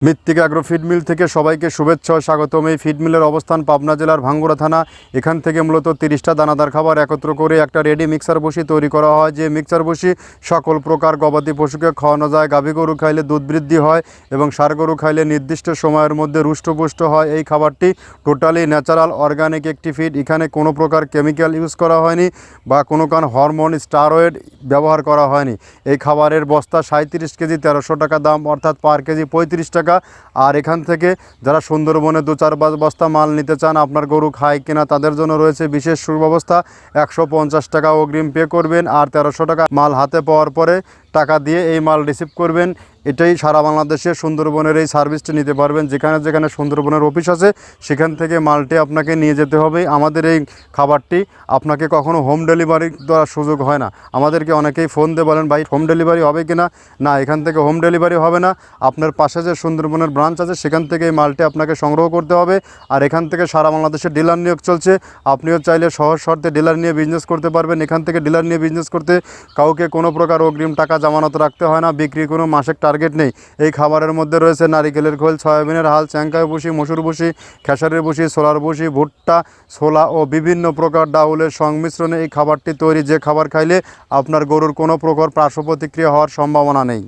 মৃত্তিকা agro feed mill থেকে সবাইকে শুভেচ্ছা ও স্বাগতম। এই ফিড মিলের অবস্থান পাবনা জেলার ভাঙ্গুড়া থানা। এখান থেকে মূলত 30টা দানাদার খাবার একত্র করে একটা রেডি মিক্সার বসি তৈরি করা হয়। যে মিক্সার বসি সকল প্রকার গবাদি পশুকে খাওয়ানো যায়। গাভী গরু খাইলে দুধ বৃদ্ধি হয় এবং ষাঁড় গরু খাইলে নির্দিষ্ট সময়ের মধ্যে রুষ্টপুষ্ট হয়। এই খাবারটি টোটালি ন্যাচারাল অর্গানিক একটি ফিড। এখানে কোনো প্রকার কেমিক্যাল ইউজ করা হয়নি বা কোনো হরমোন স্টেরয়েড ব্যবহার করা হয়নি। এই খাবারের বস্তা 37 কেজি 1300 টাকা দাম, অর্থাৎ পার কেজি 35 টাকা। আর এখান থেকে যারা সুন্দরবনে 2-4 বস্তা মাল নিতে চান, আপনার গরু খায় কিনা তাদের জন্য রয়েছে বিশেষ সুব্যবস্থা। 150 টাকা অগ্রিম পে করবেন আর 1300 টাকা মাল হাতে পাওয়ার পরে টাকা দিয়ে এই মাল রিসিভ করবেন। এটাই সারা বাংলাদেশে সুন্দরবনের এই সার্ভিসটি নিতে পারবেন। যেখানে যেখানে সুন্দরবনের অফিস আছে সেখান থেকে মালটি আপনাকে নিয়ে যেতে হবে। আমাদের এই খাবারটি আপনাকে কখনো হোম ডেলিভারি দেওয়ার সুযোগ হয় না। আমাদেরকে অনেকেই ফোন দিয়ে বলেন, ভাই হোম ডেলিভারি হবে কি না? না, এখান থেকে হোম ডেলিভারি হবে না। আপনার পাশে যে সুন্দরবনের ব্রাঞ্চ আছে সেখান থেকে এই মালটি আপনাকে সংগ্রহ করতে হবে। আর এখান থেকে সারা বাংলাদেশে ডিলার নিয়োগ চলছে। আপনিও চাইলে সহজ শর্তে ডিলার নিয়ে বিজনেস করতে পারবেন। এখান থেকে ডিলার নিয়ে বিজনেস করতে কাউকে কোনো প্রকার অগ্রিম টাকা জামানত রাখতে হয় না। বিক্রির কোনো মাসিক টার্গেট নেই। এই খাবারের মধ্যে রয়েছে নারিকেলের খোল, সয়াবিনের হাল, চ্যাংকাই ভুসি, মসুর ভুসি, খেসারির ভুসি, সোলার ভুসি, ভুট্টা, ছোলা ও বিভিন্ন প্রকার ডাউলের সংমিশ্রণে এই খাবারটি তৈরি। যে খাবার খাইলে আপনার গরুর কোনো প্রকার পার্শ্ব প্রতিক্রিয়া হওয়ার সম্ভাবনা নেই।